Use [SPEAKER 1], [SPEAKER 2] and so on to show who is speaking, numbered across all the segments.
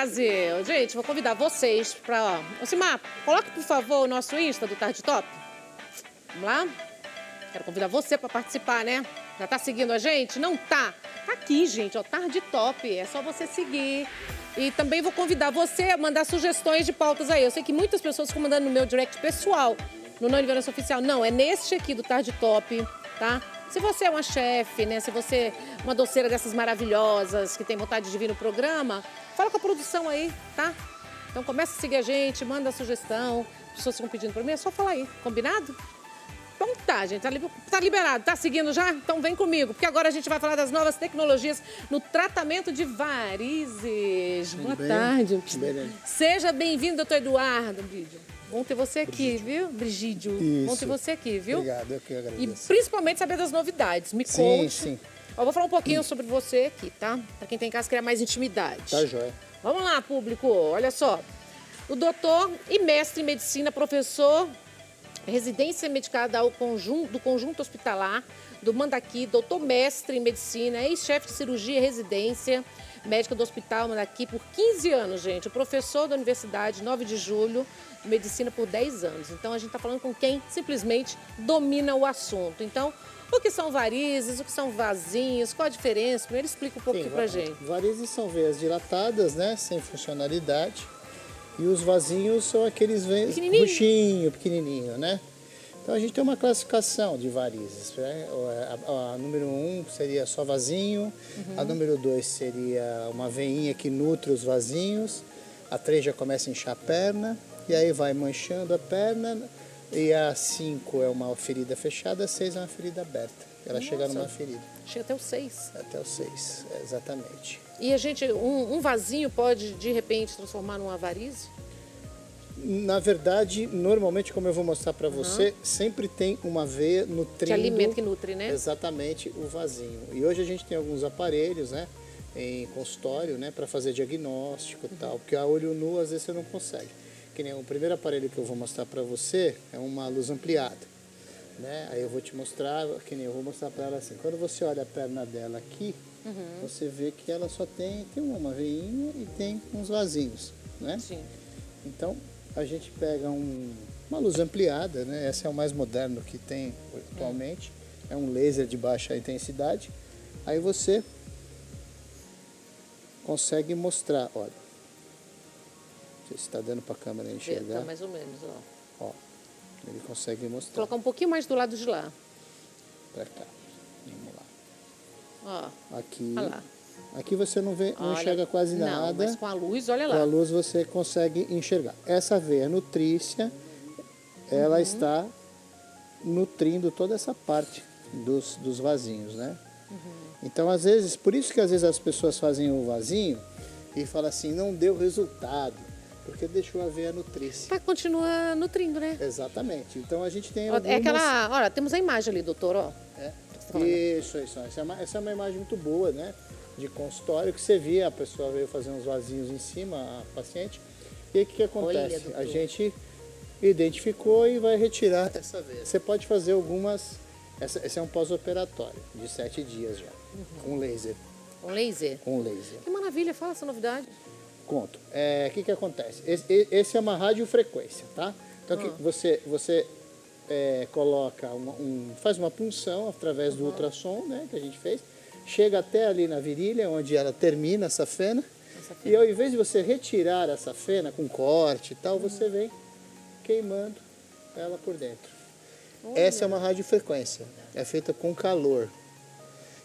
[SPEAKER 1] Prazer. Gente, vou convidar vocês para... Osimar, coloque, por favor, o nosso Insta do Tarde Top. Vamos lá? Quero convidar você para participar, né? Já tá seguindo a gente? Não tá? Tá aqui, gente, ó, Tarde Top. É só você seguir. E também vou convidar você a mandar sugestões de pautas aí. Eu sei que muitas pessoas ficam mandando no meu direct pessoal, no Não Liderança Oficial. Não, é neste aqui do Tarde Top, tá? Se você é uma chefe, né? Se você é uma doceira dessas maravilhosas, que tem vontade de vir no programa, fala com a produção aí, tá? Então começa a seguir a gente, manda a sugestão. As pessoas ficam pedindo pra mim, é só falar aí, combinado? Então tá, gente, tá liberado. Tá seguindo já? Então vem comigo, porque agora a gente vai falar das novas tecnologias no tratamento de varizes. Boa tarde. Seja bem-vindo, doutor Eduardo Brígio. Bom ter você aqui, viu? Brigídio.
[SPEAKER 2] Isso.
[SPEAKER 1] Bom ter você aqui, viu?
[SPEAKER 2] Obrigado, eu que agradeço.
[SPEAKER 1] E principalmente saber das novidades. Me conte.
[SPEAKER 2] Sim.
[SPEAKER 1] Eu vou falar um pouquinho sobre você aqui, tá? Pra quem tem em casa criar mais intimidade.
[SPEAKER 2] Tá joia.
[SPEAKER 1] Vamos lá, público. Olha só. O doutor e mestre em medicina, professor, residência medicada do conjunto hospitalar do Mandaqui, doutor mestre em medicina, ex-chefe de cirurgia e residência médica do Hospital Mandaqui por 15 anos, gente. O professor da Universidade 9 de Julho, medicina por 10 anos. Então, a gente está falando com quem simplesmente domina o assunto. Então, o que são varizes, o que são vasinhos, qual a diferença? Primeiro explica um pouquinho pra gente.
[SPEAKER 2] Varizes são veias dilatadas, né, sem funcionalidade. E os vasinhos são aqueles roxinho, pequenininho, né? Então a gente tem uma classificação de varizes, né? A número 1 seria só vasinho, a número 2 seria uma veinha que nutre os vasinhos, a 3 já começa a inchar a perna, e aí vai manchando a perna, e a 5 é uma ferida fechada, a 6 é uma ferida aberta. Ela chega numa ferida.
[SPEAKER 1] Chega até o 6.
[SPEAKER 2] Até o 6, exatamente.
[SPEAKER 1] E a gente, um vasinho pode, de repente, transformar numa varize?
[SPEAKER 2] Na verdade, normalmente, como eu vou mostrar para você, sempre tem uma veia nutrindo...
[SPEAKER 1] Que alimenta, que nutre, né?
[SPEAKER 2] Exatamente, o vasinho. E hoje a gente tem alguns aparelhos, né, em consultório, né, para fazer diagnóstico e tal, porque a olho nu, às vezes, você não consegue. Que nem o primeiro aparelho que eu vou mostrar para você é uma luz ampliada, né? Aí eu vou te mostrar, que nem eu vou mostrar para ela assim, quando você olha a perna dela aqui, você vê que ela só tem uma veinha e tem uns vasinhos, né?
[SPEAKER 1] Sim.
[SPEAKER 2] Então, a gente pega uma luz ampliada, né? Esse é o mais moderno que tem atualmente. É um laser de baixa intensidade. Aí você consegue mostrar, olha. Não sei se está dando para a câmera enxergar.
[SPEAKER 1] Tá mais ou menos, ó.
[SPEAKER 2] Ó, ele consegue mostrar.
[SPEAKER 1] Colocar um pouquinho mais do lado de lá.
[SPEAKER 2] Para cá. Vamos lá.
[SPEAKER 1] Ó.
[SPEAKER 2] Aqui.
[SPEAKER 1] Olha lá.
[SPEAKER 2] Aqui você não enxerga quase nada.
[SPEAKER 1] Não, mas com a luz, olha lá.
[SPEAKER 2] Com a luz você consegue enxergar. Essa veia nutrícia, ela está nutrindo toda essa parte dos vasinhos, né? Então, às vezes, por isso que às vezes as pessoas fazem o vasinho e falam assim, não deu resultado, porque deixou a veia nutrícia.
[SPEAKER 1] Tá, continua nutrindo, né?
[SPEAKER 2] Exatamente. Então, a gente tem
[SPEAKER 1] É aquela... Olha, temos a imagem ali, doutor, ó.
[SPEAKER 2] Isso. Essa é uma imagem muito boa, né? De consultório, que você via, a pessoa veio fazer uns vasinhos em cima, a paciente, e aí o que acontece?
[SPEAKER 1] Olha,
[SPEAKER 2] a gente identificou e vai retirar essa veia. Você pode fazer algumas, esse é um pós-operatório, de 7 dias já, com laser.
[SPEAKER 1] Com laser?
[SPEAKER 2] Com laser.
[SPEAKER 1] Que maravilha, fala essa novidade.
[SPEAKER 2] Conto. O que acontece? Esse é uma radiofrequência, tá? Então, você coloca faz uma punção através do ultrassom, né, que a gente fez, chega até ali na virilha, onde ela termina essa fena, e ao invés de você retirar essa fena com corte e tal, você vem queimando ela por dentro.
[SPEAKER 1] Olha.
[SPEAKER 2] Essa é uma radiofrequência, é feita com calor.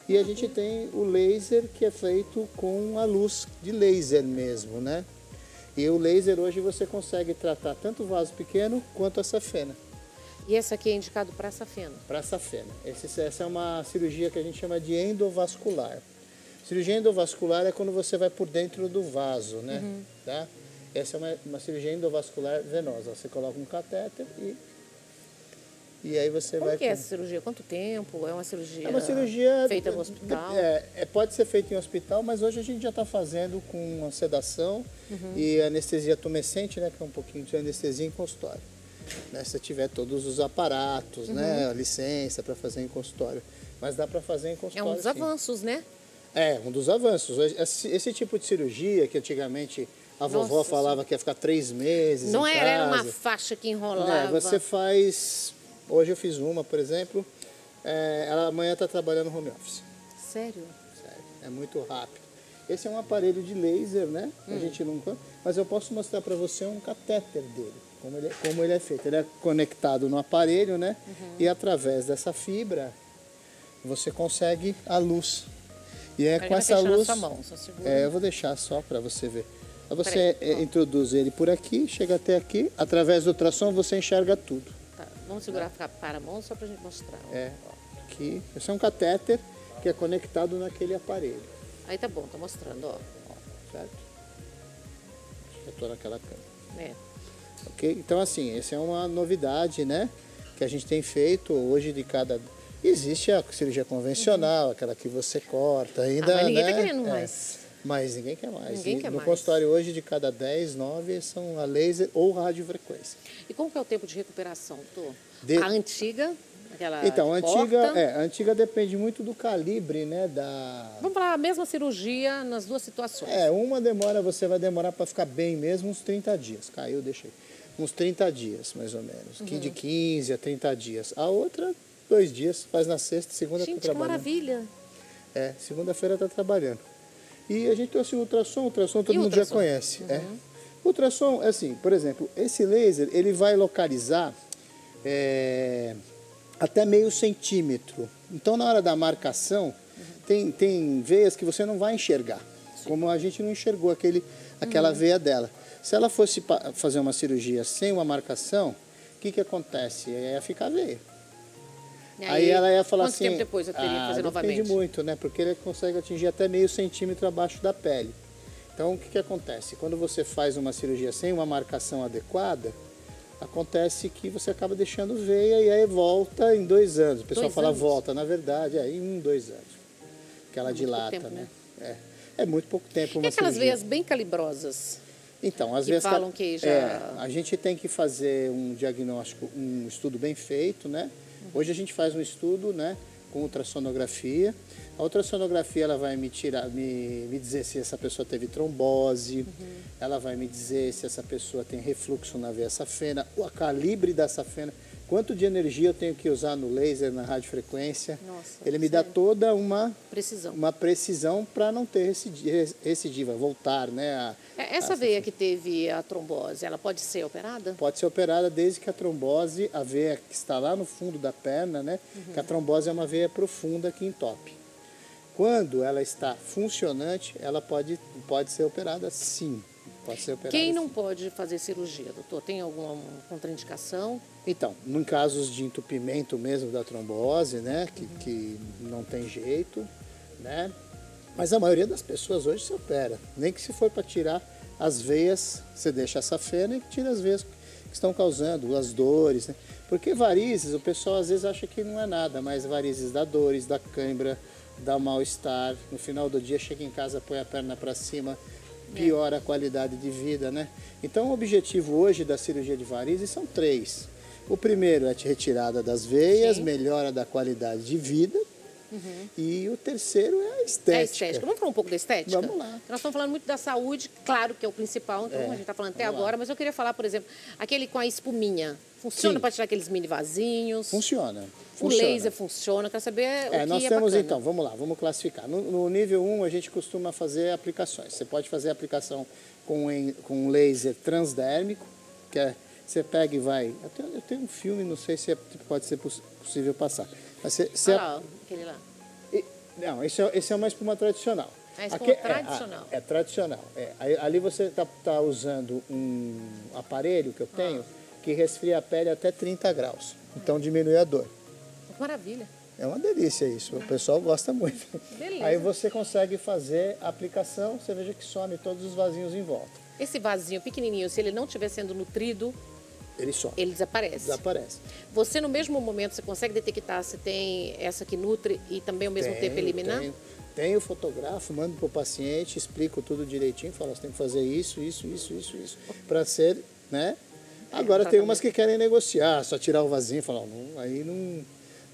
[SPEAKER 2] E a gente tem o laser, que é feito com a luz de laser mesmo, né? E o laser hoje você consegue tratar tanto o vaso pequeno quanto essa fena.
[SPEAKER 1] E essa aqui é indicado para safena?
[SPEAKER 2] Para safena. Essa é uma cirurgia que a gente chama de endovascular. Cirurgia endovascular é quando você vai por dentro do vaso, né? Tá? Essa é uma cirurgia endovascular venosa. Você coloca um catéter e aí você vai...
[SPEAKER 1] Como que é essa cirurgia? Quanto tempo? É uma
[SPEAKER 2] cirurgia
[SPEAKER 1] feita no hospital?
[SPEAKER 2] Pode ser feita em hospital, mas hoje a gente já está fazendo com uma sedação e anestesia tumescente, né? Que é um pouquinho de anestesia em consultório. Né, se tiver todos os aparatos, né, a licença para fazer em consultório. Mas dá para fazer em consultório.
[SPEAKER 1] É um dos avanços, né?
[SPEAKER 2] É, um dos avanços. Esse tipo de cirurgia que antigamente A vovó
[SPEAKER 1] Nossa
[SPEAKER 2] falava que ia ficar 3 meses
[SPEAKER 1] Não
[SPEAKER 2] em
[SPEAKER 1] era uma
[SPEAKER 2] casa.
[SPEAKER 1] faixa que enrolava.
[SPEAKER 2] Você faz... Hoje eu fiz uma, por exemplo, ela amanhã está trabalhando home office.
[SPEAKER 1] Sério?
[SPEAKER 2] Sério, é muito rápido. Esse é um aparelho de laser, né? A gente nunca... Mas eu posso mostrar para você um catéter dele, como ele é feito. Ele é conectado no aparelho, né? E através dessa fibra, você consegue a luz. E é com essa luz...
[SPEAKER 1] Na sua mão, só segura.
[SPEAKER 2] eu vou deixar só para você ver. Aí você introduz ele por aqui, chega até aqui. Através do ultrassom, você enxerga tudo.
[SPEAKER 1] Tá, vamos segurar para a mão só para a gente mostrar.
[SPEAKER 2] Aqui. Esse é um catéter que é conectado naquele aparelho.
[SPEAKER 1] Aí tá bom, tá mostrando, ó.
[SPEAKER 2] Certo? Já estou naquela câmera.
[SPEAKER 1] É.
[SPEAKER 2] Ok? Então, assim, essa é uma novidade, né? Que a gente tem feito hoje de cada... Existe a cirurgia convencional, aquela que você corta ainda,
[SPEAKER 1] mas ninguém
[SPEAKER 2] né?
[SPEAKER 1] tá querendo mais.
[SPEAKER 2] Mas ninguém quer mais.
[SPEAKER 1] Ninguém quer
[SPEAKER 2] no
[SPEAKER 1] mais.
[SPEAKER 2] consultório hoje, de cada 10, 9 são a laser ou radiofrequência.
[SPEAKER 1] E como que é o tempo de recuperação, doutor?
[SPEAKER 2] De-
[SPEAKER 1] A antiga, aquela
[SPEAKER 2] Então, a
[SPEAKER 1] que corta.
[SPEAKER 2] antiga depende muito do calibre, né?
[SPEAKER 1] Vamos falar a mesma cirurgia nas duas situações.
[SPEAKER 2] Você vai demorar para ficar bem mesmo uns 30 dias. Caiu, deixa aí. Uns 30 dias, mais ou menos. De 15 a 30 dias. A outra, 2 dias. Faz na sexta, segunda
[SPEAKER 1] Gente,
[SPEAKER 2] está
[SPEAKER 1] que
[SPEAKER 2] trabalhando.
[SPEAKER 1] maravilha.
[SPEAKER 2] Segunda-feira está trabalhando. E a gente trouxe o ultrassom todo mundo já conhece. O ultrassom, assim, por exemplo, esse laser, ele vai localizar até meio centímetro. Então, na hora da marcação, tem veias que você não vai enxergar. Como a gente não enxergou aquela veia dela. Se ela fosse fazer uma cirurgia sem uma marcação, o que acontece? Ia ficar veia.
[SPEAKER 1] E
[SPEAKER 2] Aí ela ia falar
[SPEAKER 1] quanto
[SPEAKER 2] assim...
[SPEAKER 1] tempo depois eu teria que fazer novamente?
[SPEAKER 2] Depende muito, né? Porque ele consegue atingir até meio centímetro abaixo da pele. Então, o que acontece? Quando você faz uma cirurgia sem uma marcação adequada, acontece que você acaba deixando veia e aí volta em 2 anos. O pessoal
[SPEAKER 1] 2
[SPEAKER 2] fala
[SPEAKER 1] anos?
[SPEAKER 2] volta, na verdade, em 2 anos. Que ela dilata,
[SPEAKER 1] tempo,
[SPEAKER 2] né? É muito pouco tempo uma
[SPEAKER 1] E aquelas
[SPEAKER 2] cirurgia.
[SPEAKER 1] veias bem calibrosas?
[SPEAKER 2] Então, às
[SPEAKER 1] que
[SPEAKER 2] vezes...
[SPEAKER 1] falam que já...
[SPEAKER 2] a gente tem que fazer um diagnóstico, um estudo bem feito, né? Hoje a gente faz um estudo, né, com ultrassonografia. A ultrassonografia ela vai me dizer se essa pessoa teve trombose, ela vai me dizer se essa pessoa tem refluxo na veia safena, o calibre da safena, quanto de energia eu tenho que usar no laser, na radiofrequência.
[SPEAKER 1] Nossa,
[SPEAKER 2] ele me dá toda uma precisão para não ter recidiva, voltar, né?
[SPEAKER 1] Essa veia que teve a trombose, ela pode ser operada?
[SPEAKER 2] Pode ser operada desde que a trombose, a veia que está lá no fundo da perna, né? Que a trombose é uma veia profunda que entope. Quando ela está funcionante, ela pode ser operada sim. Pode ser operada.
[SPEAKER 1] Quem não pode fazer cirurgia, doutor? Tem alguma contraindicação?
[SPEAKER 2] Então, em casos de entupimento mesmo da trombose, né? Que não tem jeito, né? Mas a maioria das pessoas hoje se opera. Nem que se for para tirar as veias, você deixa a safena e tira as veias que estão causando as dores, né? Porque varizes, o pessoal às vezes acha que não é nada, mas varizes dá dores, dá cãibra, dá mal-estar. No final do dia chega em casa, põe a perna para cima, piora a qualidade de vida, né? Então o objetivo hoje da cirurgia de varizes são 3. O primeiro é a retirada das veias, melhora da qualidade de vida. E o terceiro é a estética.
[SPEAKER 1] Vamos falar um pouco da estética?
[SPEAKER 2] Vamos lá.
[SPEAKER 1] Nós estamos falando muito da saúde, claro que é o principal, então a gente está falando até agora, mas eu queria falar, por exemplo, aquele com a espuminha. Funciona para tirar aqueles mini vasinhos?
[SPEAKER 2] Funciona.
[SPEAKER 1] O laser funciona, quero saber o que
[SPEAKER 2] nós
[SPEAKER 1] é
[SPEAKER 2] temos
[SPEAKER 1] bacana.
[SPEAKER 2] então, vamos lá, vamos classificar. No nível 1 a gente costuma fazer aplicações. Você pode fazer aplicação com laser transdérmico, que é, você pega e vai... Eu tenho um filme, não sei se pode ser possível passar. Mas
[SPEAKER 1] Olha lá, aquele lá.
[SPEAKER 2] Não, esse é uma espuma tradicional.
[SPEAKER 1] É espuma tradicional.
[SPEAKER 2] É tradicional. Ali você está usando um aparelho que eu tenho que resfria a pele até 30 graus. Então diminui a dor.
[SPEAKER 1] Que maravilha.
[SPEAKER 2] É uma delícia isso, o pessoal gosta muito.
[SPEAKER 1] Beleza.
[SPEAKER 2] Aí você consegue fazer a aplicação, você veja que some todos os vasinhos em volta.
[SPEAKER 1] Esse vasinho pequenininho, se ele não estiver sendo nutrido,
[SPEAKER 2] ele some.
[SPEAKER 1] Ele desaparece.
[SPEAKER 2] Desaparece.
[SPEAKER 1] Você, no mesmo momento, você consegue detectar se tem essa que nutre e também ao mesmo tempo eliminar?
[SPEAKER 2] Tenho fotografo, mando para o paciente, explico tudo direitinho, falo, você tem que fazer isso, para ser, né? Agora tem umas que querem negociar, só tirar o vasinho e falar, aí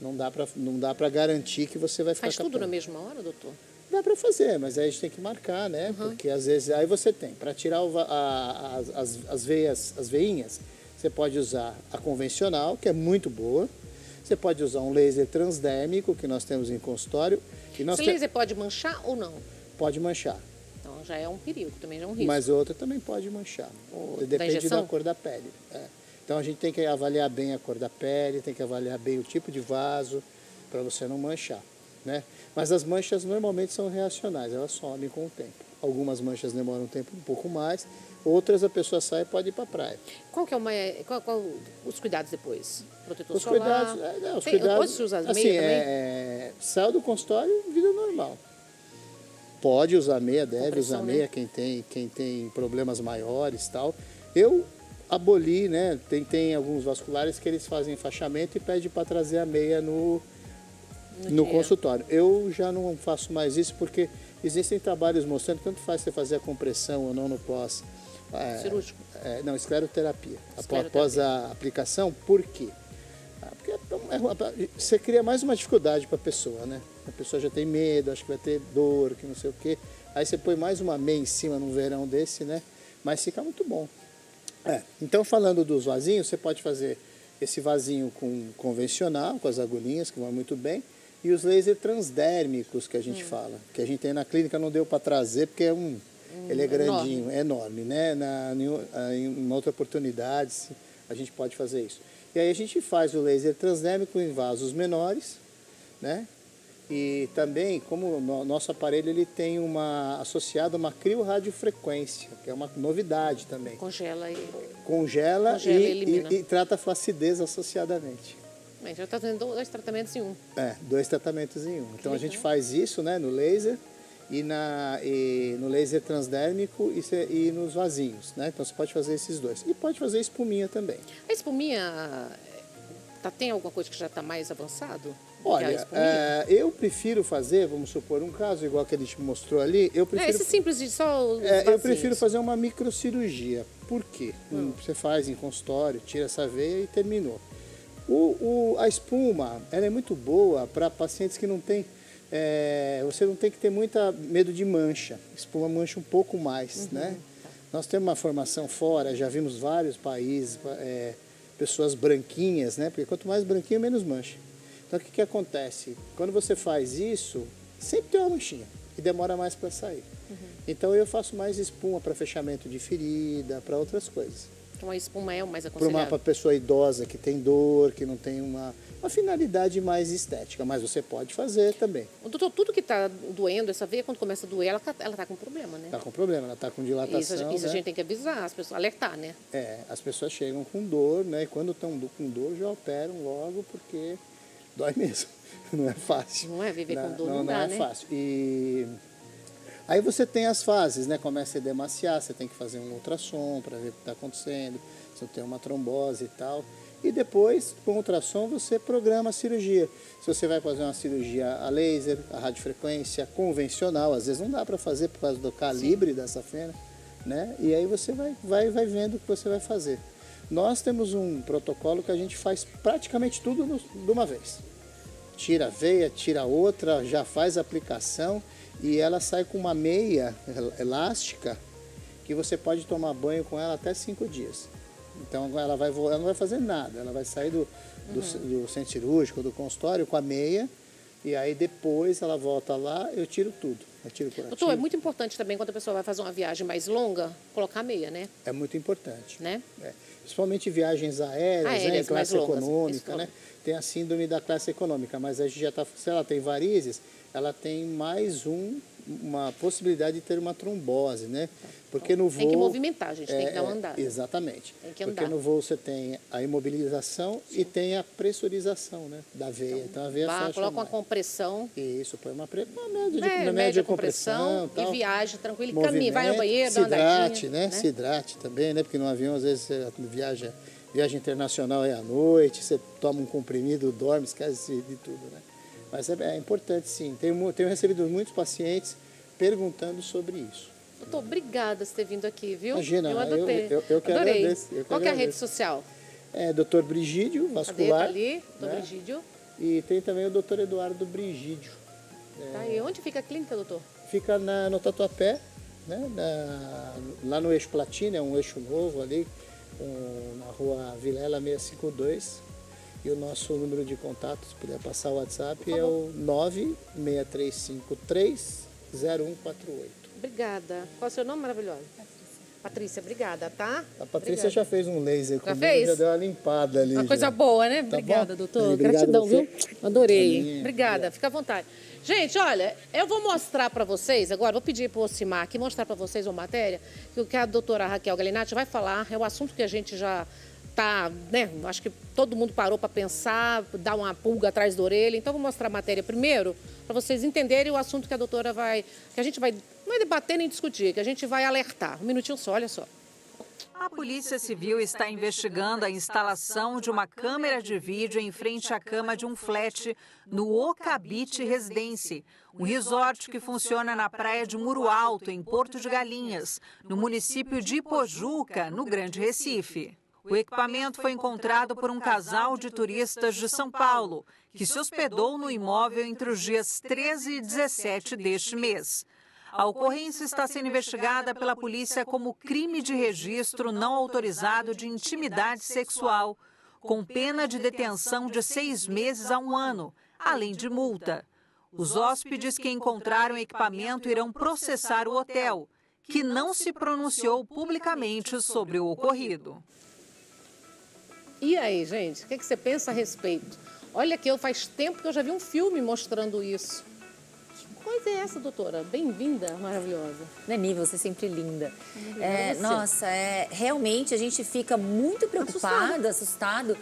[SPEAKER 2] não dá para garantir que você vai ficar
[SPEAKER 1] Faz tudo na mesma hora, doutor?
[SPEAKER 2] Dá para fazer, mas aí a gente tem que marcar, né? Porque às vezes aí você tem, para tirar as veinhas, você pode usar a convencional, que é muito boa. Você pode usar um laser transdérmico, que nós temos em consultório.
[SPEAKER 1] Esse laser pode manchar ou não?
[SPEAKER 2] Pode manchar.
[SPEAKER 1] Então já é um perigo, também já é um risco.
[SPEAKER 2] Mas outra também pode manchar. Depende da cor da pele. Então a gente tem que avaliar bem a cor da pele, tem que avaliar bem o tipo de vaso, para você não manchar, né? Mas as manchas normalmente são reacionais, elas somem com o tempo. Algumas manchas demoram um tempo um pouco mais, outras a pessoa sai e pode ir para a praia.
[SPEAKER 1] Qual que é os cuidados depois? Protetor
[SPEAKER 2] Os
[SPEAKER 1] solar?
[SPEAKER 2] cuidados,
[SPEAKER 1] pode se usar
[SPEAKER 2] assim,
[SPEAKER 1] meia também?
[SPEAKER 2] Saiu do consultório, vida normal. Pode usar meia, deve usar meia, né? Quem tem problemas maiores e tal. Eu aboli, né? Tem alguns vasculares que eles fazem enfaixamento e pedem para trazer a meia no consultório. Eu já não faço mais isso porque existem trabalhos mostrando que tanto faz você fazer a compressão ou não no pós.
[SPEAKER 1] Cirúrgico?
[SPEAKER 2] Não, escleroterapia. Após a aplicação, por quê? Porque você cria mais uma dificuldade para a pessoa, né? A pessoa já tem medo, acha que vai ter dor, que não sei o quê. Aí você põe mais uma meia em cima num verão desse, né? Mas fica muito bom. Então, falando dos vasinhos, você pode fazer esse vasinho convencional, com as agulhinhas, que vão muito bem, e os lasers transdérmicos que a gente fala, que a gente tem na clínica, não deu para trazer, porque ele é grandinho, é enorme, né? Em uma outra oportunidade, a gente pode fazer isso. E aí a gente faz o laser transdérmico em vasos menores, né? E também, como o nosso aparelho ele tem associado uma criorradiofrequência, que é uma novidade também.
[SPEAKER 1] Congela
[SPEAKER 2] e trata a flacidez associadamente.
[SPEAKER 1] Já está tendo 2 tratamentos em um.
[SPEAKER 2] 2 tratamentos em um. Então a gente faz isso, né, no laser e no laser transdérmico e nos vasinhos, né? Então você pode fazer esses 2. E pode fazer espuminha também.
[SPEAKER 1] A espuminha tem alguma coisa que já está mais avançado?
[SPEAKER 2] Olha, eu prefiro fazer, vamos supor, um caso igual que a gente mostrou ali,
[SPEAKER 1] esse simples de só os
[SPEAKER 2] eu prefiro fazer uma microcirurgia. Por quê? Você faz em consultório, tira essa veia e terminou. A espuma, ela é muito boa para pacientes que não têm, você não tem que ter muita medo de mancha. A espuma mancha um pouco mais, né? Nós temos uma formação fora, já vimos vários países, pessoas branquinhas, né? Porque quanto mais branquinho, menos mancha. Então, o que acontece? Quando você faz isso, sempre tem uma manchinha e demora mais para sair. Então, eu faço mais espuma para fechamento de ferida, para outras coisas.
[SPEAKER 1] Então, a espuma é o mais aconselhável?
[SPEAKER 2] Para pessoa idosa que tem dor, que não tem uma finalidade mais estética, mas você pode fazer também.
[SPEAKER 1] Doutor, tudo que está doendo, essa veia, quando começa a doer, ela está com problema, né?
[SPEAKER 2] Está com problema, ela está com dilatação.
[SPEAKER 1] Isso, né? A gente tem que avisar, as pessoas, alertar, né?
[SPEAKER 2] As pessoas chegam com dor, né? E quando estão com dor, já operam logo, porque dói mesmo. Não é fácil.
[SPEAKER 1] Não é? Viver com dor não dá, né?
[SPEAKER 2] Não é fácil. E aí você tem as fases, né? Começa a edemaciar, você tem que fazer um ultrassom para ver o que está acontecendo, se não tem uma trombose e tal. E depois, com o ultrassom, você programa a cirurgia. Se você vai fazer uma cirurgia a laser, a radiofrequência convencional, às vezes não dá para fazer por causa do calibre dessa fenda, né? E aí você vai vendo o que você vai fazer. Nós temos um protocolo que a gente faz praticamente tudo de uma vez. Tira a veia, tira a outra, já faz a aplicação e ela sai com uma meia elástica que você pode tomar banho com ela até 5 dias. Então ela não vai fazer nada, ela vai sair do centro cirúrgico, do consultório com a meia e aí depois ela volta lá, eu tiro tudo. Eu tiro curativo.
[SPEAKER 1] Doutor, é muito importante também quando a pessoa vai fazer uma viagem mais longa, colocar a meia, né?
[SPEAKER 2] É muito importante.
[SPEAKER 1] Né?
[SPEAKER 2] Principalmente viagens aéreas, né? Classe
[SPEAKER 1] longas,
[SPEAKER 2] econômica, né? Tem a síndrome da classe econômica, mas a gente já está, se ela tem varizes, ela tem mais uma possibilidade de ter uma trombose, né? Porque no voo...
[SPEAKER 1] Tem que movimentar, a gente tem que dar uma andada.
[SPEAKER 2] Exatamente.
[SPEAKER 1] Tem que andar.
[SPEAKER 2] Porque no voo você tem a imobilização e tem a pressurização, né? Da veia. Então a veia fecha
[SPEAKER 1] coloca uma
[SPEAKER 2] mais.
[SPEAKER 1] compressão.
[SPEAKER 2] Isso, põe uma média de compressão
[SPEAKER 1] e viaja tranquilo, e
[SPEAKER 2] movimento,
[SPEAKER 1] caminha, vai ao banheiro, dá uma
[SPEAKER 2] andadinha,
[SPEAKER 1] né?
[SPEAKER 2] Se hidrate também, né? Porque no avião às vezes você viagem internacional é à noite, você toma um comprimido, dorme, esquece de tudo, né? Mas é importante sim. Tenho recebido muitos pacientes perguntando sobre isso.
[SPEAKER 1] Doutor, obrigada por ter vindo aqui, viu?
[SPEAKER 2] Imagina,
[SPEAKER 1] eu adorei.
[SPEAKER 2] Eu que
[SPEAKER 1] Adorei.
[SPEAKER 2] agradeço.
[SPEAKER 1] Qual que é a rede social?
[SPEAKER 2] Dr. Brigídio Vascular.
[SPEAKER 1] Cadê? Tá ali, Dr.
[SPEAKER 2] né?
[SPEAKER 1] Brigídio.
[SPEAKER 2] E tem também o Dr. Eduardo Brigídio.
[SPEAKER 1] Tá aí. Onde fica a clínica, doutor?
[SPEAKER 2] Fica no Tatuapé, né? Lá no eixo Platina, é um eixo novo ali, na rua Vilela 652. E o nosso número de contato, se puder passar o WhatsApp, é o 963530148.
[SPEAKER 1] Obrigada. Qual é o seu nome, maravilhosa? Patrícia, obrigada, tá?
[SPEAKER 2] A Patrícia já fez um laser comigo,
[SPEAKER 1] fez?
[SPEAKER 2] já deu uma limpada ali.
[SPEAKER 1] Uma coisa boa, né?
[SPEAKER 2] Tá
[SPEAKER 1] Obrigada,
[SPEAKER 2] bom?
[SPEAKER 1] doutor.
[SPEAKER 2] Obrigado
[SPEAKER 1] Gratidão,
[SPEAKER 2] você.
[SPEAKER 1] viu? Adorei.
[SPEAKER 2] Amém.
[SPEAKER 1] Obrigada, fica à vontade. Gente, olha, eu vou mostrar para vocês agora, vou pedir para o Ocimar aqui mostrar para vocês uma matéria que o que a doutora Raquel Galinatti vai falar, é o assunto que a gente já tá, né? Acho que todo mundo parou para pensar, dar uma pulga atrás da orelha. Então, vou mostrar a matéria primeiro para vocês entenderem o assunto que a doutora que a gente vai, não vai debater nem discutir, que a gente vai alertar. Um minutinho só, olha só.
[SPEAKER 3] A Polícia Civil está investigando a instalação de uma câmera de vídeo em frente à cama de um flat no Ocabite Residence, um resort que funciona na praia de Muro Alto, em Porto de Galinhas, no município de Ipojuca, no Grande Recife. O equipamento foi encontrado por um casal de turistas de São Paulo, que se hospedou no imóvel entre os dias 13 e 17 deste mês. A ocorrência está sendo investigada pela polícia como crime de registro não autorizado de intimidade sexual, com pena de detenção de 6 meses a 1 ano, além de multa. Os hóspedes que encontraram o equipamento irão processar o hotel, que não se pronunciou publicamente sobre o ocorrido.
[SPEAKER 1] E aí, gente, o que você pensa a respeito? Olha que faz tempo que eu já vi um filme mostrando isso. Que coisa é essa, doutora? Bem-vinda, maravilhosa.
[SPEAKER 4] Nani, você é sempre linda.
[SPEAKER 1] Obrigada, você.
[SPEAKER 4] Nossa, realmente a gente fica muito preocupado, assustado,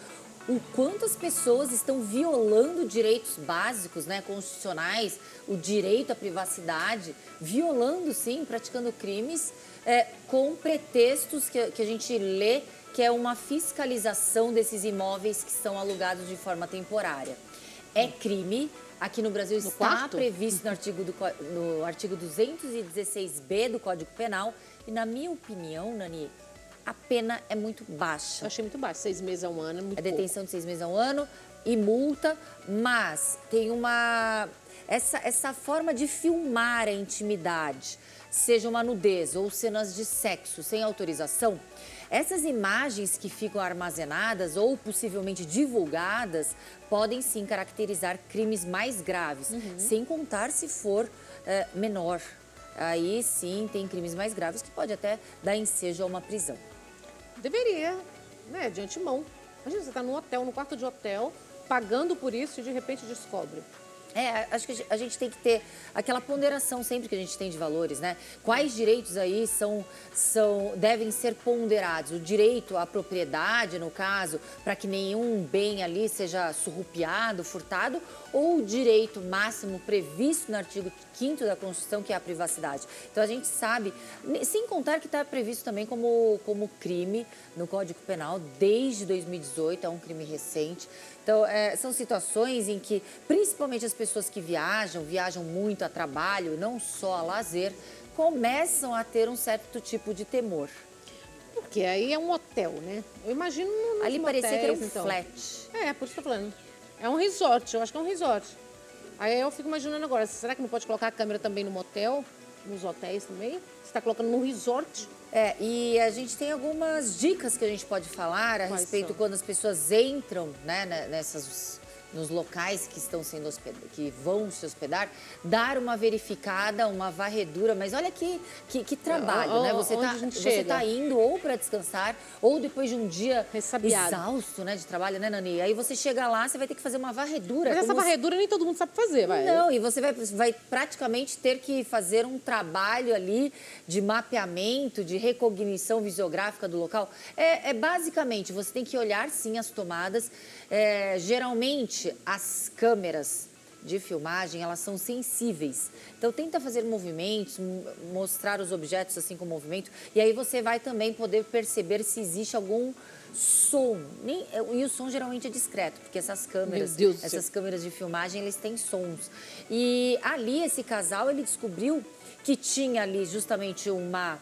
[SPEAKER 4] o quanto as pessoas estão violando direitos básicos, né, constitucionais, o direito à privacidade, violando, sim, praticando crimes com pretextos que a gente lê que é uma fiscalização desses imóveis que são alugados de forma temporária. É crime. Aqui no Brasil está previsto no artigo 216b do Código Penal. E, na minha opinião, Nani, a pena é muito baixa.
[SPEAKER 1] Eu achei muito baixo, 6 meses a 1 ano, é muito
[SPEAKER 4] detenção de 6 meses a 1 ano e multa, mas tem essa forma de filmar a intimidade, seja uma nudez ou cenas de sexo sem autorização. Essas imagens que ficam armazenadas ou possivelmente divulgadas podem sim caracterizar crimes mais graves, sem contar se for menor. Aí sim tem crimes mais graves que pode até dar ensejo a uma prisão.
[SPEAKER 1] Deveria, né, de antemão. Imagina, você está num hotel, num quarto de hotel, pagando por isso e de repente descobre.
[SPEAKER 4] Acho que a gente tem que ter aquela ponderação sempre que a gente tem de valores, né? Quais direitos aí devem ser ponderados? O direito à propriedade, no caso, para que nenhum bem ali seja surrupiado, furtado, ou o direito máximo previsto no artigo 5º da Constituição, que é a privacidade. Então, a gente sabe, sem contar que está previsto também como crime no Código Penal desde 2018, é um crime recente. Então, são situações em que, principalmente as pessoas que viajam muito a trabalho, não só a lazer, começam a ter um certo tipo de temor.
[SPEAKER 1] Porque aí é um hotel, né? Eu imagino nos
[SPEAKER 4] ali parecia
[SPEAKER 1] motéis,
[SPEAKER 4] que era um
[SPEAKER 1] então.
[SPEAKER 4] flat.
[SPEAKER 1] Por isso que eu tô falando. É um resort, eu acho que é um resort. Aí eu fico imaginando agora, será que não pode colocar a câmera também no motel? Nos hotéis também? Você está colocando no resort?
[SPEAKER 4] E a gente tem algumas dicas que a gente pode falar a respeito quando as pessoas entram, né, nos locais que estão sendo que vão se hospedar, dar uma verificada, uma varredura, mas olha que trabalho, né? Você tá indo ou para descansar ou depois de um dia exausto, né, de trabalho, né, Nani? Aí você chega lá, você vai ter que fazer uma varredura.
[SPEAKER 1] Mas essa varredura nem todo mundo sabe fazer, vai.
[SPEAKER 4] Não, e você vai praticamente ter que fazer um trabalho ali de mapeamento, de recognição visiográfica do local. Basicamente, você tem que olhar, sim, as tomadas. Geralmente, as câmeras de filmagem, elas são sensíveis. Então, tenta fazer movimentos, mostrar os objetos assim com movimento. E aí você vai também poder perceber se existe algum som. E o som geralmente é discreto, porque essas câmeras de filmagem, eles têm sons. E ali, esse casal, ele descobriu que tinha ali justamente uma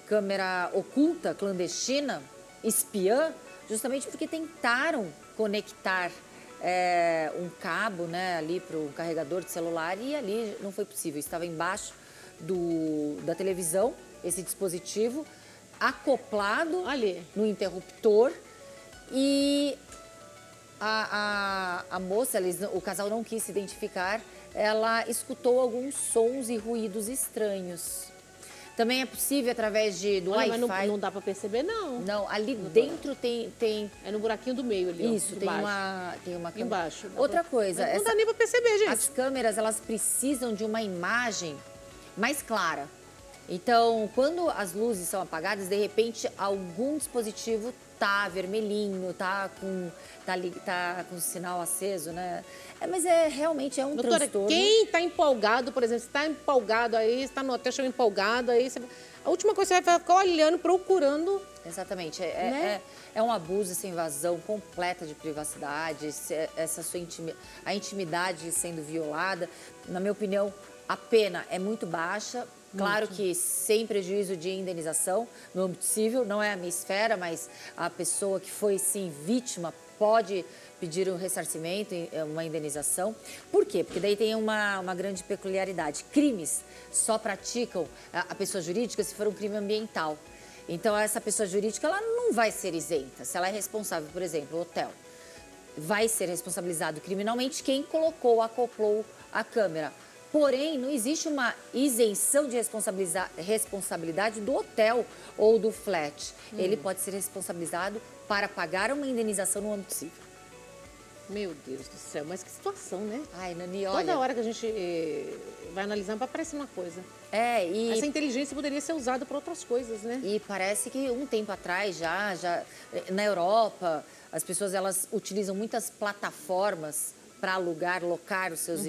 [SPEAKER 4] câmera oculta, clandestina, espiã, justamente porque tentaram conectar um cabo, né, ali para o carregador de celular e ali não foi possível. Estava embaixo da televisão, esse dispositivo, acoplado
[SPEAKER 1] Ali.
[SPEAKER 4] no interruptor e a moça, o casal não quis se identificar, ela escutou alguns sons e ruídos estranhos. Também é possível através do
[SPEAKER 1] Olha,
[SPEAKER 4] Wi-Fi.
[SPEAKER 1] mas não dá para perceber, não.
[SPEAKER 4] Não, ali dentro tem...
[SPEAKER 1] É no buraquinho do meio ali, ó,
[SPEAKER 4] Isso, tem uma câmera.
[SPEAKER 1] Embaixo.
[SPEAKER 4] Outra coisa,
[SPEAKER 1] Mas não dá nem para perceber, gente.
[SPEAKER 4] as câmeras, elas precisam de uma imagem mais clara. Então, quando as luzes são apagadas, de repente, algum dispositivo tá vermelhinho, tá com o sinal aceso, né? Mas realmente é um
[SPEAKER 1] Doutora,
[SPEAKER 4] transtorno.
[SPEAKER 1] quem está empolgado, por exemplo, está empolgado aí, está no hotel, chegou empolgado aí, a última coisa que você vai ficar olhando, procurando.
[SPEAKER 4] Exatamente.
[SPEAKER 1] Né?
[SPEAKER 4] É um abuso, essa invasão completa de privacidade, a intimidade sendo violada. Na minha opinião, a pena é muito baixa. Claro que sem prejuízo de indenização no âmbito civil, não é a minha esfera, mas a pessoa que foi, sim, vítima pode pedir um ressarcimento, uma indenização. Por quê? Porque daí tem uma grande peculiaridade. Crimes só praticam a pessoa jurídica se for um crime ambiental. Então, essa pessoa jurídica ela não vai ser isenta. Se ela é responsável, por exemplo, o hotel, vai ser responsabilizado criminalmente quem acoplou a câmera. Porém, não existe uma isenção de responsabilidade do hotel ou do flat. Ele pode ser responsabilizado para pagar uma indenização no âmbito civil.
[SPEAKER 1] Meu Deus do céu, mas que situação, né?
[SPEAKER 4] Ai, Nani, olha...
[SPEAKER 1] Toda hora que a gente vai analisando, aparece uma coisa.
[SPEAKER 4] E...
[SPEAKER 1] Essa inteligência poderia ser usada para outras coisas, né?
[SPEAKER 4] E parece que um tempo atrás, já na Europa, as pessoas elas utilizam muitas plataformas para locar os seus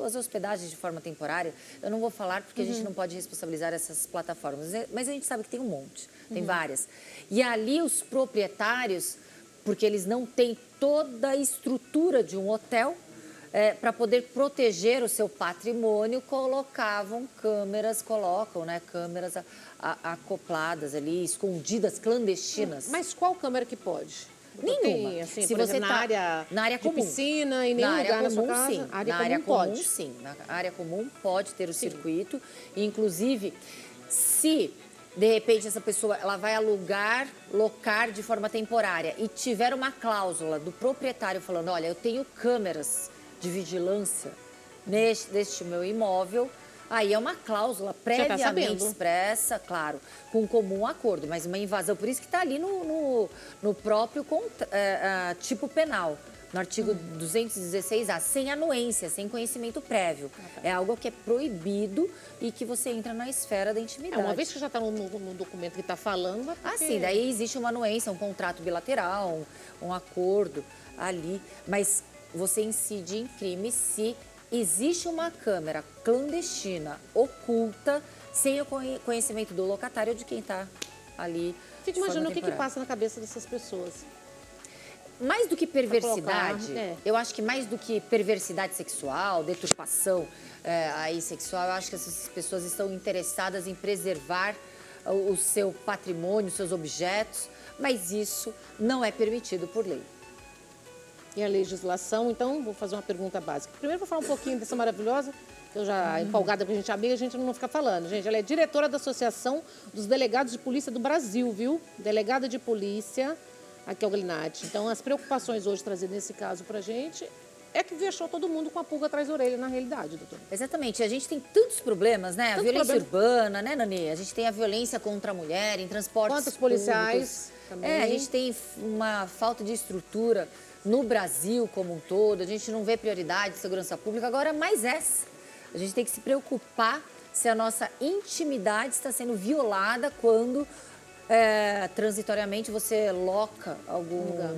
[SPEAKER 4] as hospedagens de forma temporária. Eu não vou falar porque a gente não pode responsabilizar essas plataformas, mas a gente sabe que tem um monte, tem várias. E ali os proprietários, porque eles não têm toda a estrutura de um hotel, para poder proteger o seu patrimônio, colocam câmeras acopladas ali, escondidas, clandestinas.
[SPEAKER 1] Mas qual câmera que pode?
[SPEAKER 4] Nenhuma.
[SPEAKER 1] Tem, assim,
[SPEAKER 4] Se
[SPEAKER 1] por exemplo,
[SPEAKER 4] você
[SPEAKER 1] na área
[SPEAKER 4] comum.
[SPEAKER 1] De piscina, em nenhum lugar na sua casa?
[SPEAKER 4] Sim.
[SPEAKER 1] Área
[SPEAKER 4] na
[SPEAKER 1] comum
[SPEAKER 4] área comum,
[SPEAKER 1] pode.
[SPEAKER 4] sim. Na área comum pode ter o circuito. Inclusive, se de repente essa pessoa ela vai locar de forma temporária e tiver uma cláusula do proprietário falando, olha, eu tenho câmeras de vigilância neste meu imóvel, aí é uma cláusula previamente expressa, claro, com comum acordo, mas uma invasão, por isso que está ali no próprio tipo penal, no artigo 216A, sem anuência, sem conhecimento prévio. É algo que é proibido e que você entra na esfera da intimidade.
[SPEAKER 1] Uma vez que já está no documento que está falando...
[SPEAKER 4] Sim, daí existe uma anuência, um contrato bilateral, um acordo ali, mas você incide em crime se existe uma câmera clandestina, oculta, sem o conhecimento do locatário ou de quem está ali.
[SPEAKER 1] Fico imaginando o que passa na cabeça dessas pessoas.
[SPEAKER 4] Mais do que perversidade, eu acho que mais do que perversidade sexual, deturpação sexual, eu acho que essas pessoas estão interessadas em preservar o seu patrimônio, os seus objetos, mas isso não é permitido por lei.
[SPEAKER 1] E a legislação, então, vou fazer uma pergunta básica. Primeiro, vou falar um pouquinho dessa maravilhosa, que eu já empolgada com a gente amiga, a gente não fica falando. Gente, ela é diretora da Associação dos Delegados de Polícia do Brasil, viu? Delegada de Polícia, aqui é o Glinati. Então, as preocupações hoje trazidas nesse caso pra gente é que deixou todo mundo com a pulga atrás da orelha, na realidade, doutor.
[SPEAKER 4] Exatamente. A gente tem tantos problemas, né? A violência urbana, né, Nani? A gente tem a violência contra a mulher, em transportes
[SPEAKER 1] Quantos policiais
[SPEAKER 4] públicos.
[SPEAKER 1] também.
[SPEAKER 4] A gente tem uma falta de estrutura no Brasil como um todo. A gente não vê prioridade de segurança pública. Agora, mais essa. A gente tem que se preocupar se a nossa intimidade está sendo violada quando... transitoriamente você loca algum lugar.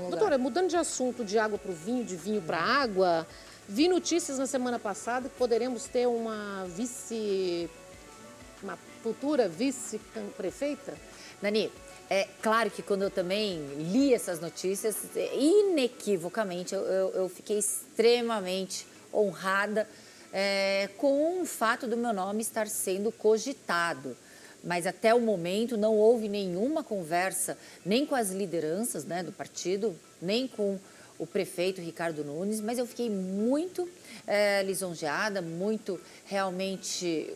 [SPEAKER 1] Doutora, mudando de assunto de água para o vinho, de vinho para água, vi notícias na semana passada que poderemos ter uma futura vice-prefeita.
[SPEAKER 4] Nani, é claro que quando eu também li essas notícias, inequivocamente, eu fiquei extremamente honrada com o fato do meu nome estar sendo cogitado. Mas até o momento não houve nenhuma conversa, nem com as lideranças, né, do partido, nem com o prefeito Ricardo Nunes, mas eu fiquei muito lisonjeada, muito realmente...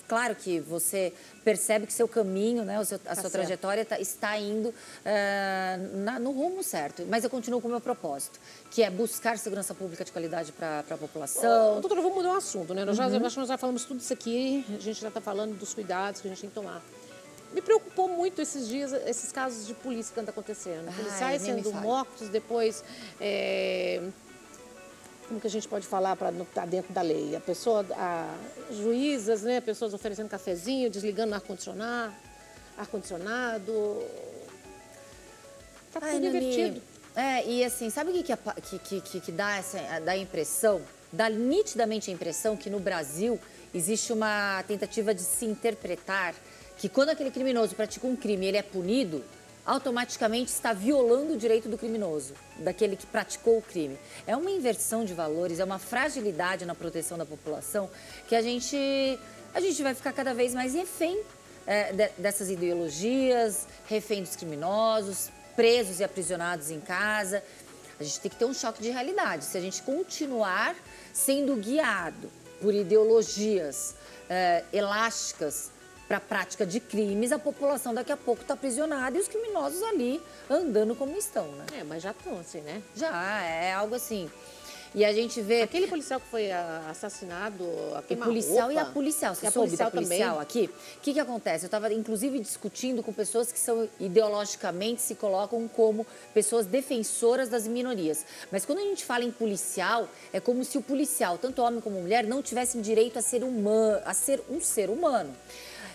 [SPEAKER 4] Claro que você percebe que seu caminho, né, a sua trajetória está indo no rumo certo, mas eu continuo com o meu propósito, que é buscar segurança pública de qualidade para a população.
[SPEAKER 1] Doutora, vamos mudar o assunto, né? Nós acho que nós já falamos tudo isso aqui, a gente já está falando dos cuidados que a gente tem que tomar. Me preocupou muito esses dias, esses casos de polícia que andam acontecendo. Policiais sendo mortos, depois... Como que a gente pode falar para não estar dentro da lei? Juízas, né? Pessoas oferecendo cafezinho, desligando o ar-condicionado. Tá tudo invertido.
[SPEAKER 4] E assim, sabe o que dá a impressão? Dá nitidamente a impressão que no Brasil existe uma tentativa de se interpretar que quando aquele criminoso pratica um crime e ele é punido, automaticamente está violando o direito do criminoso, daquele que praticou o crime. É uma inversão de valores, é uma fragilidade na proteção da população que a gente vai ficar cada vez mais refém dessas ideologias, refém dos criminosos, presos e aprisionados em casa. A gente tem que ter um choque de realidade. Se a gente continuar sendo guiado por ideologias elásticas para a prática de crimes, a população daqui a pouco está aprisionada e os criminosos ali andando como estão, né?
[SPEAKER 1] Mas já estão assim, né?
[SPEAKER 4] Já, é algo assim. E a gente vê...
[SPEAKER 1] Aquele policial que foi assassinado...
[SPEAKER 4] O policial e a policial. Você soube da policial aqui? O que acontece? Eu estava, inclusive, discutindo com pessoas que são ideologicamente se colocam como pessoas defensoras das minorias. Mas quando a gente fala em policial, é como se o policial, tanto homem como mulher, não tivessem direito a ser um ser humano.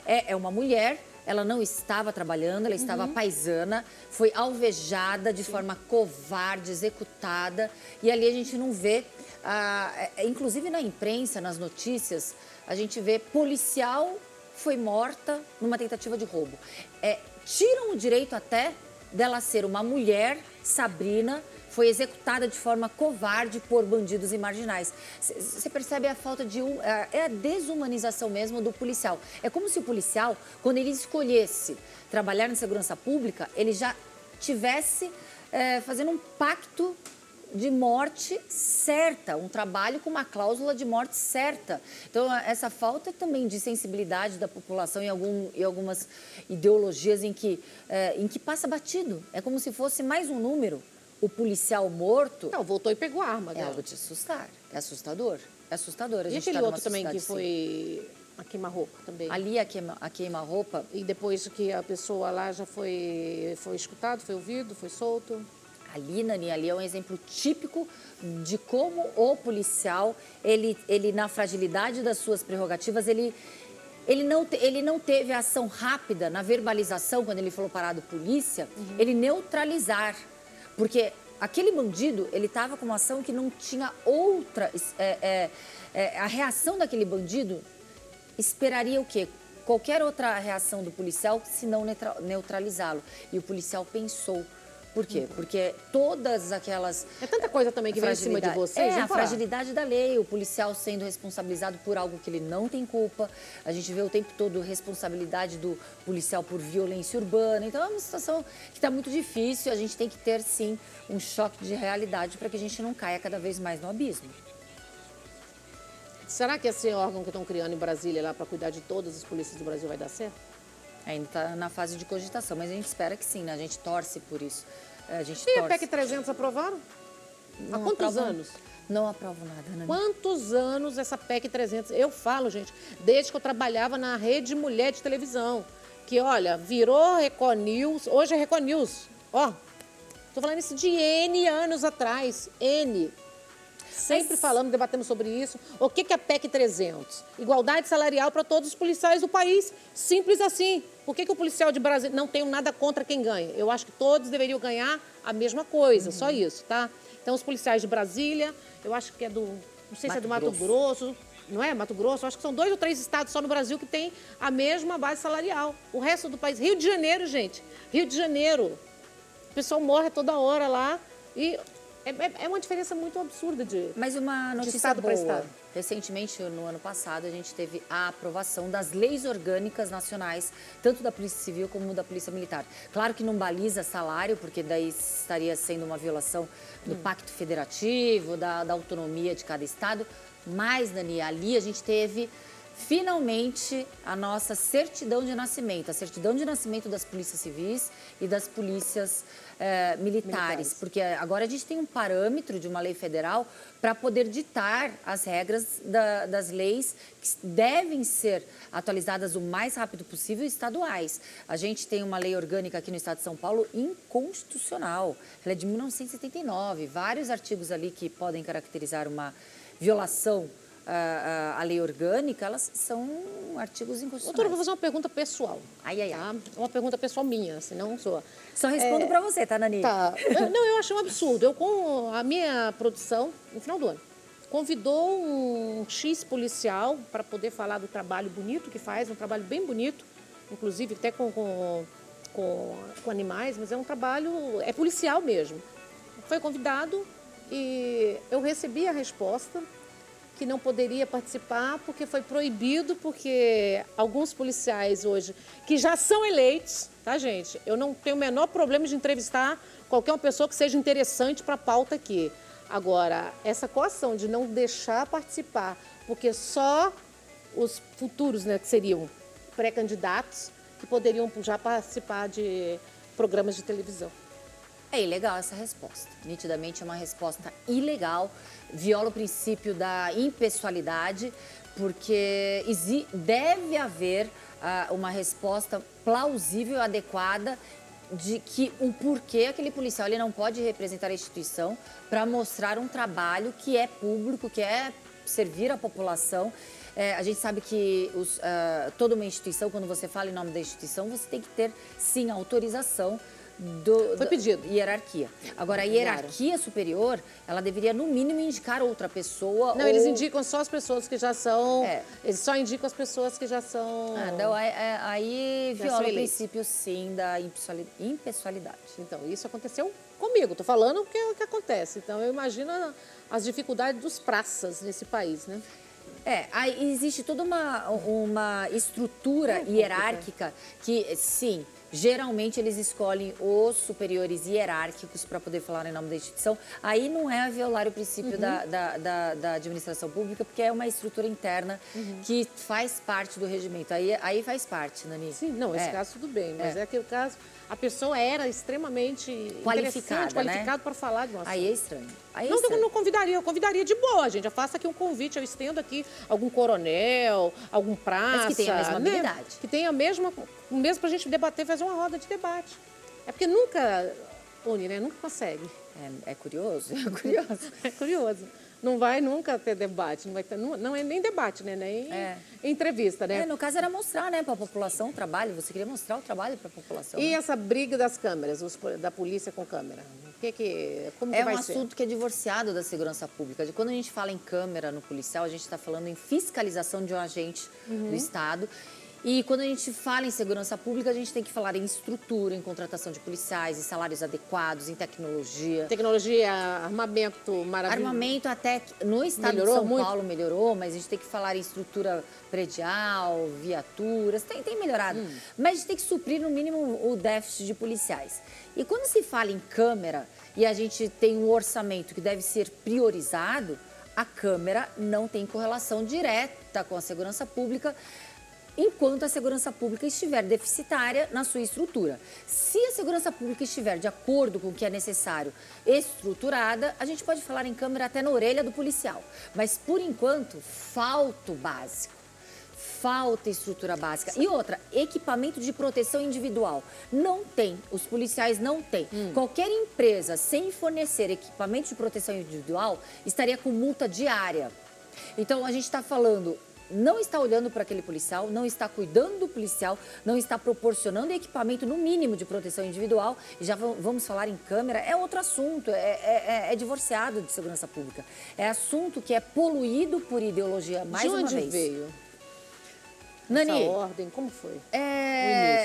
[SPEAKER 4] É uma mulher, ela não estava trabalhando, ela estava paisana, foi alvejada de forma covarde, executada. E ali a gente não vê, inclusive na imprensa, nas notícias, a gente vê policial foi morta numa tentativa de roubo. Tiram o direito até dela ser uma mulher, Sabrina, foi executada de forma covarde por bandidos e marginais. Você percebe a falta de... É a desumanização mesmo do policial. É como se o policial, quando ele escolhesse trabalhar na segurança pública, ele já tivesse fazendo um pacto de morte certa, um trabalho com uma cláusula de morte certa. Então, essa falta também de sensibilidade da população em algumas ideologias em que passa batido. É como se fosse mais um número. O policial morto...
[SPEAKER 1] Não, voltou e pegou a arma dela.
[SPEAKER 4] É algo de assustar. É assustador. É assustador.
[SPEAKER 1] E aquele outro também que foi a queima-roupa também?
[SPEAKER 4] Ali a queima-roupa.
[SPEAKER 1] E depois que a pessoa lá já foi escutado, foi ouvido, foi solto?
[SPEAKER 4] Ali, Nani, ali é um exemplo típico de como o policial, ele na fragilidade das suas prerrogativas, ele não teve a ação rápida na verbalização, quando ele falou parado polícia, ele neutralizar. Porque aquele bandido, ele estava com uma ação que não tinha outra... a reação daquele bandido esperaria o quê? Qualquer outra reação do policial, se não neutralizá-lo. E o policial pensou. Por quê? Porque todas aquelas...
[SPEAKER 1] É tanta coisa também que vem em cima de vocês.
[SPEAKER 4] A fragilidade da lei, o policial sendo responsabilizado por algo que ele não tem culpa. A gente vê o tempo todo responsabilidade do policial por violência urbana. Então, é uma situação que está muito difícil. A gente tem que ter, sim, um choque de realidade para que a gente não caia cada vez mais no abismo.
[SPEAKER 1] Será que esse órgão que estão criando em Brasília lá para cuidar de todas as polícias do Brasil vai dar certo?
[SPEAKER 4] Ainda está na fase de cogitação, mas a gente espera que sim, né? A gente torce por isso.
[SPEAKER 1] E a PEC 300 aprovaram? Há quantos anos?
[SPEAKER 4] Não aprovo nada, Nani.
[SPEAKER 1] Quantos anos essa PEC 300? Eu falo, gente, desde que eu trabalhava na Rede Mulher de televisão, que, olha, virou Record News, hoje é Record News. Ó, tô falando isso de N anos atrás, N. Sempre falando, debatendo sobre isso. O que é a PEC 300? Igualdade salarial para todos os policiais do país. Simples assim. Por que o policial de Brasília... Não tenho nada contra quem ganha. Eu acho que todos deveriam ganhar a mesma coisa, só isso, tá? Então, os policiais de Brasília, eu acho que é do... Não sei se é do Mato Grosso. Não é? Mato Grosso. Eu acho que são 2 ou 3 estados só no Brasil que tem a mesma base salarial. O resto do país... Rio de Janeiro, gente. Rio de Janeiro. O pessoal morre toda hora lá e... É uma diferença muito absurda de...
[SPEAKER 4] Mas uma notícia
[SPEAKER 1] estado pra
[SPEAKER 4] boa.
[SPEAKER 1] estado.
[SPEAKER 4] Recentemente, no ano passado, a gente teve a aprovação das leis orgânicas nacionais, tanto da Polícia Civil como da Polícia Militar. Claro que não baliza salário, porque daí estaria sendo uma violação do Pacto Federativo, da autonomia de cada estado. Mas, Dani, ali a gente teve finalmente a nossa certidão de nascimento, a certidão de nascimento das polícias civis e das polícias militares, porque agora a gente tem um parâmetro de uma lei federal para poder ditar as regras das leis que devem ser atualizadas o mais rápido possível, estaduais. A gente tem uma lei orgânica aqui no estado de São Paulo inconstitucional, ela é de 1979, vários artigos ali que podem caracterizar uma violação a lei orgânica, elas são artigos inconstitucionais.
[SPEAKER 1] Doutora, vou fazer uma pergunta pessoal.
[SPEAKER 4] Ai, ai, ai.
[SPEAKER 1] Tá? Uma pergunta pessoal minha, senão sou...
[SPEAKER 4] Só respondo para você, tá, Nani?
[SPEAKER 1] Tá. Eu achei um absurdo. A minha produção, no final do ano, convidou um X policial para poder falar do trabalho bonito que faz, um trabalho bem bonito, inclusive até com animais, mas é um trabalho, é policial mesmo. Foi convidado e eu recebi a resposta que não poderia participar porque foi proibido, porque alguns policiais hoje, que já são eleitos, tá, gente? Eu não tenho o menor problema de entrevistar qualquer uma pessoa que seja interessante para a pauta aqui. Agora, essa coação de não deixar participar, porque só os futuros, né, que seriam pré-candidatos, que poderiam já participar de programas de televisão.
[SPEAKER 4] É ilegal essa resposta. Nitidamente é uma resposta ilegal, viola o princípio da impessoalidade, porque deve haver uma resposta plausível e adequada de que o porquê aquele policial ele não pode representar a instituição para mostrar um trabalho que é público, que é servir a população. A gente sabe que toda uma instituição, quando você fala em nome da instituição, você tem que ter, sim, autorização
[SPEAKER 1] Foi pedido.
[SPEAKER 4] Hierarquia. Agora, a hierarquia superior, ela deveria, no mínimo, indicar outra pessoa.
[SPEAKER 1] Não, eles indicam só as pessoas que já são... Eles só indicam as pessoas que já são...
[SPEAKER 4] Não, aí
[SPEAKER 1] já
[SPEAKER 4] viola
[SPEAKER 1] são
[SPEAKER 4] o princípio, sim, da impessoalidade.
[SPEAKER 1] Então, isso aconteceu comigo. Estou falando o que acontece. Então, eu imagino as dificuldades dos praças nesse país, né?
[SPEAKER 4] Aí existe toda uma estrutura hierárquica que, sim, geralmente eles escolhem os superiores hierárquicos para poder falar em nome da instituição. Aí não é violar o princípio da administração pública, porque é uma estrutura interna que faz parte do regimento. Aí faz parte, Nani.
[SPEAKER 1] Sim, não, esse caso tudo bem, mas é aquele caso, a pessoa era extremamente qualificada,
[SPEAKER 4] né?
[SPEAKER 1] para falar de uma
[SPEAKER 4] Aí é estranho.
[SPEAKER 1] Não convidaria, eu convidaria de boa, gente. Eu faço aqui um convite, eu estendo aqui algum coronel, algum praça.
[SPEAKER 4] Mas que tenha a mesma habilidade.
[SPEAKER 1] Que tenha o mesmo para a gente debater, fazer uma roda de debate. É porque nunca une, né? Nunca consegue.
[SPEAKER 4] É curioso, é curioso.
[SPEAKER 1] É curioso. Não vai nunca ter debate, não é nem debate, né? Nem entrevista, né?
[SPEAKER 4] No caso era mostrar, né, para a população o trabalho. Você queria mostrar o trabalho para a população.
[SPEAKER 1] E essa briga das câmeras, da polícia com câmera? Como que vai ser?
[SPEAKER 4] É um assunto que é divorciado da segurança pública. Quando a gente fala em câmera no policial, a gente está falando em fiscalização de um agente do Estado. E quando a gente fala em segurança pública, a gente tem que falar em estrutura, em contratação de policiais, em salários adequados, em tecnologia.
[SPEAKER 1] Tecnologia, armamento maravilhoso.
[SPEAKER 4] Armamento até no estado de São Paulo melhorou, mas a gente tem que falar em estrutura predial, viaturas, tem melhorado. Mas a gente tem que suprir no mínimo o déficit de policiais. E quando se fala em câmera e a gente tem um orçamento que deve ser priorizado, a câmera não tem correlação direta com a segurança pública, enquanto a segurança pública estiver deficitária na sua estrutura. Se a segurança pública estiver de acordo com o que é necessário, estruturada, a gente pode falar em câmera até na orelha do policial. Mas, por enquanto, falta o básico. Falta estrutura básica. E outra, equipamento de proteção individual. Não tem, os policiais não têm. Qualquer empresa sem fornecer equipamento de proteção individual estaria com multa diária. Então, a gente está falando... Não está olhando para aquele policial, não está cuidando do policial, não está proporcionando equipamento no mínimo de proteção individual. E já vamos falar em câmera, é outro assunto, é divorciado de segurança pública. É assunto que é poluído por ideologia, mais uma vez.
[SPEAKER 1] De onde veio?
[SPEAKER 4] Nani,
[SPEAKER 1] essa ordem, como foi?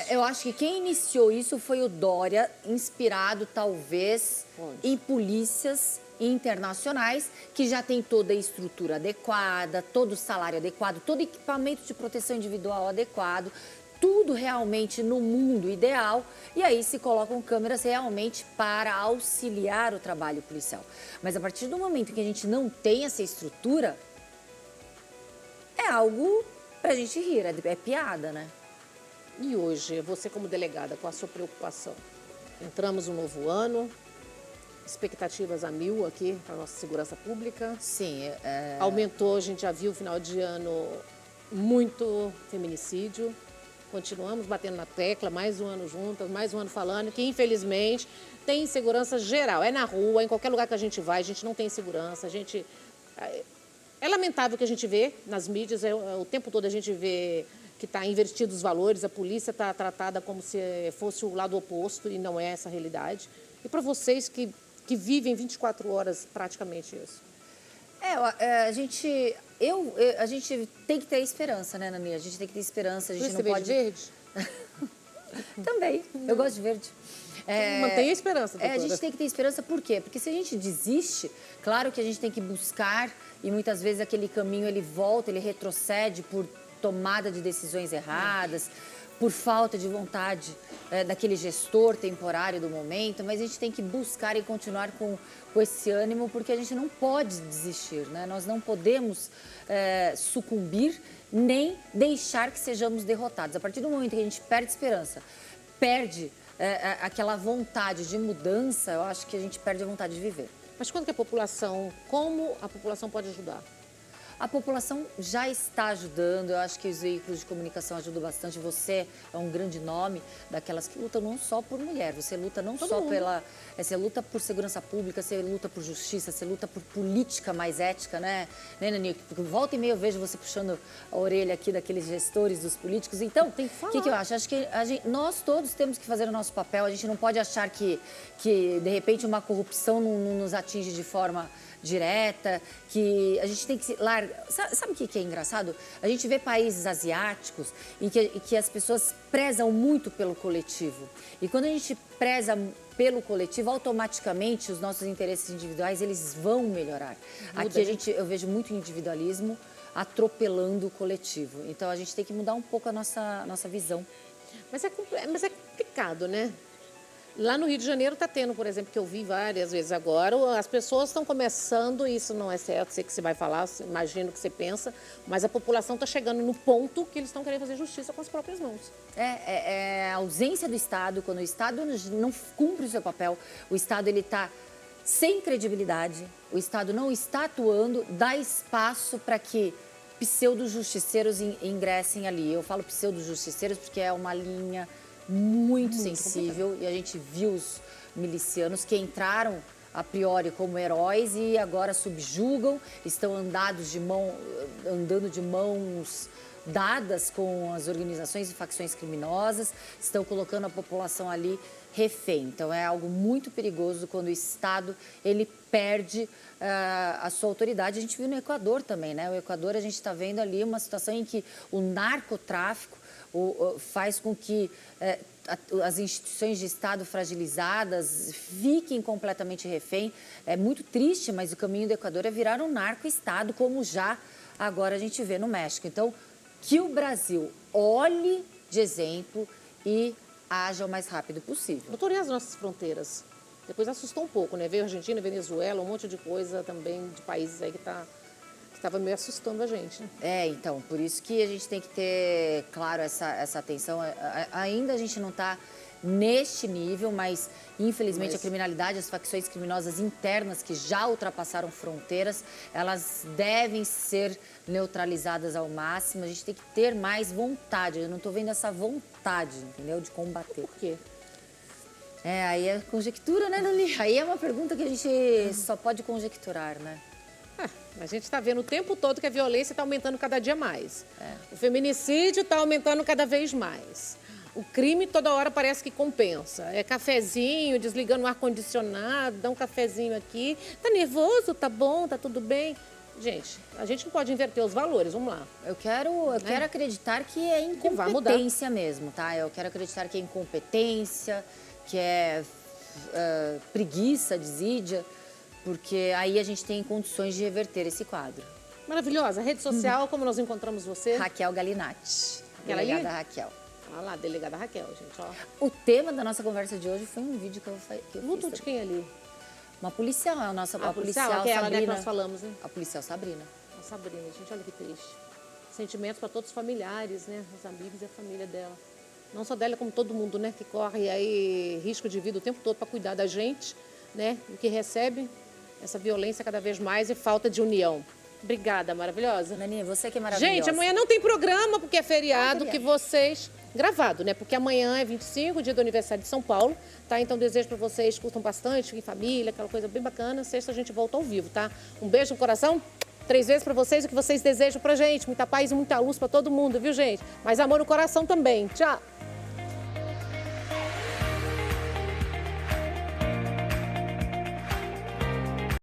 [SPEAKER 4] Eu acho que quem iniciou isso foi o Dória, inspirado talvez em polícias internacionais, que já tem toda a estrutura adequada, todo o salário adequado, todo o equipamento de proteção individual adequado, tudo realmente no mundo ideal, e aí se colocam câmeras realmente para auxiliar o trabalho policial. Mas a partir do momento que a gente não tem essa estrutura, é algo pra gente rir, é piada, né?
[SPEAKER 1] E hoje, você como delegada, qual a sua preocupação? Entramos no novo ano, expectativas a 1000 aqui para a nossa segurança pública.
[SPEAKER 4] Sim.
[SPEAKER 1] Aumentou, a gente já viu, final de ano, muito feminicídio. Continuamos batendo na tecla, mais um ano juntas, mais um ano falando, que infelizmente tem insegurança geral. É na rua, em qualquer lugar que a gente vai, a gente não tem segurança. É lamentável que a gente vê nas mídias, o tempo todo a gente vê que está invertido os valores, a polícia está tratada como se fosse o lado oposto e não é essa a realidade. E para vocês que vivem 24 horas praticamente isso?
[SPEAKER 4] A gente tem que ter esperança, né, Nani? A gente tem que ter esperança, a gente não pode...
[SPEAKER 1] verde?
[SPEAKER 4] Também, eu gosto de verde.
[SPEAKER 1] Mantenha a esperança, doutora.
[SPEAKER 4] A gente tem que ter esperança, por quê? Porque se a gente desiste, claro que a gente tem que buscar e muitas vezes aquele caminho ele volta, ele retrocede por tomada de decisões erradas, por falta de vontade daquele gestor temporário do momento, mas a gente tem que buscar e continuar com esse ânimo, porque a gente não pode desistir, né? Nós não podemos sucumbir nem deixar que sejamos derrotados. A partir do momento que a gente perde esperança, perde aquela vontade de mudança, eu acho que a gente perde a vontade de viver.
[SPEAKER 1] Mas como a população pode ajudar?
[SPEAKER 4] A população já está ajudando, eu acho que os veículos de comunicação ajudam bastante. Você é um grande nome daquelas que lutam não só por mulher, você luta não só você luta por segurança pública, você luta por justiça, você luta por política mais ética, né, Nani? Porque volta e meia eu vejo você puxando a orelha aqui daqueles gestores dos políticos. Então, o que eu acho? Acho que nós todos temos que fazer o nosso papel, a gente não pode achar que de repente uma corrupção não nos atinge de forma direta, que a gente tem que largar. Sabe o que é engraçado? A gente vê países asiáticos em que as pessoas prezam muito pelo coletivo. E quando a gente preza pelo coletivo, automaticamente os nossos interesses individuais eles vão melhorar. Aqui eu vejo muito individualismo atropelando o coletivo. Então a gente tem que mudar um pouco a nossa visão.
[SPEAKER 1] Mas é complicado, né? Lá no Rio de Janeiro está tendo, por exemplo, que eu vi várias vezes agora, as pessoas estão começando, isso não é certo, sei que você vai falar, imagino que você pensa, mas a população está chegando no ponto que eles estão querendo fazer justiça com as próprias mãos.
[SPEAKER 4] A ausência do Estado, quando o Estado não cumpre o seu papel, o Estado ele está sem credibilidade, o Estado não está atuando, dá espaço para que pseudo-justiceiros ingressem ali. Eu falo pseudo-justiceiros porque é uma linha muito sensível complicado. E a gente viu os milicianos que entraram a priori como heróis e agora subjugam, estão andando de mãos dadas com as organizações e facções criminosas, estão colocando a população ali refém. Então é algo muito perigoso quando o Estado ele perde a sua autoridade. A gente viu no Equador também, né? O Equador a gente está vendo ali uma situação em que o narcotráfico faz com que as instituições de Estado fragilizadas fiquem completamente refém. É muito triste, mas o caminho do Equador é virar um narco-estado, como já agora a gente vê no México. Então, que o Brasil olhe de exemplo e haja o mais rápido possível.
[SPEAKER 1] Doutor, e as nossas fronteiras? Depois assustou um pouco, né? Veio Argentina, Venezuela, um monte de coisa também de países aí que estava meio assustando a gente. Né?
[SPEAKER 4] Então, por isso que a gente tem que ter, claro, essa atenção. Ainda a gente não está neste nível, mas infelizmente a criminalidade, as facções criminosas internas que já ultrapassaram fronteiras, elas devem ser neutralizadas ao máximo. A gente tem que ter mais vontade. Eu não estou vendo essa vontade, entendeu, de combater.
[SPEAKER 1] Por quê?
[SPEAKER 4] Aí é conjectura, né, Nani? Aí é uma pergunta que a gente só pode conjecturar, né?
[SPEAKER 1] A gente está vendo o tempo todo que a violência está aumentando cada dia mais. O feminicídio está aumentando cada vez mais. O crime toda hora parece que compensa. É cafezinho, desligando o ar-condicionado, dá um cafezinho aqui. Tá nervoso? Tá bom? Tá tudo bem? Gente, a gente não pode inverter os valores, vamos lá.
[SPEAKER 4] Eu quero acreditar que é incompetência mesmo, tá? Eu quero acreditar que é incompetência, que é preguiça, desídia. porque aí a gente tem condições de reverter esse quadro.
[SPEAKER 1] Maravilhosa. Rede social, como nós encontramos você?
[SPEAKER 4] Raquel Galinatti.
[SPEAKER 1] Aquela ali?
[SPEAKER 4] Delegada Raquel.
[SPEAKER 1] Olha lá, delegada Raquel, gente, ó.
[SPEAKER 4] O tema da nossa conversa de hoje foi um vídeo que eu fiz.
[SPEAKER 1] Luto de quem ali?
[SPEAKER 4] Uma policial, a nossa
[SPEAKER 1] A policial,
[SPEAKER 4] policial
[SPEAKER 1] aquela, né,
[SPEAKER 4] Sabrina.
[SPEAKER 1] que nós falamos, né?
[SPEAKER 4] A policial Sabrina.
[SPEAKER 1] A Sabrina, gente, olha que triste. Sentimentos para todos os familiares, né? Os amigos e a família dela. Não só dela, como todo mundo, né? Que corre aí risco de vida o tempo todo para cuidar da gente, né? E que recebe essa violência cada vez mais e falta de união. Obrigada, maravilhosa.
[SPEAKER 4] Naninha, você que é maravilhosa.
[SPEAKER 1] Gente, amanhã não tem programa, porque é feriado, que vocês... Gravado, né? Porque amanhã é 25, dia do aniversário de São Paulo, tá? Então desejo para vocês, curtam bastante, fiquem em família, aquela coisa bem bacana. Sexta a gente volta ao vivo, tá? Um beijo no coração, 3 vezes para vocês, o que vocês desejam pra gente. Muita paz e muita luz para todo mundo, viu, gente? Mas amor no coração também. Tchau!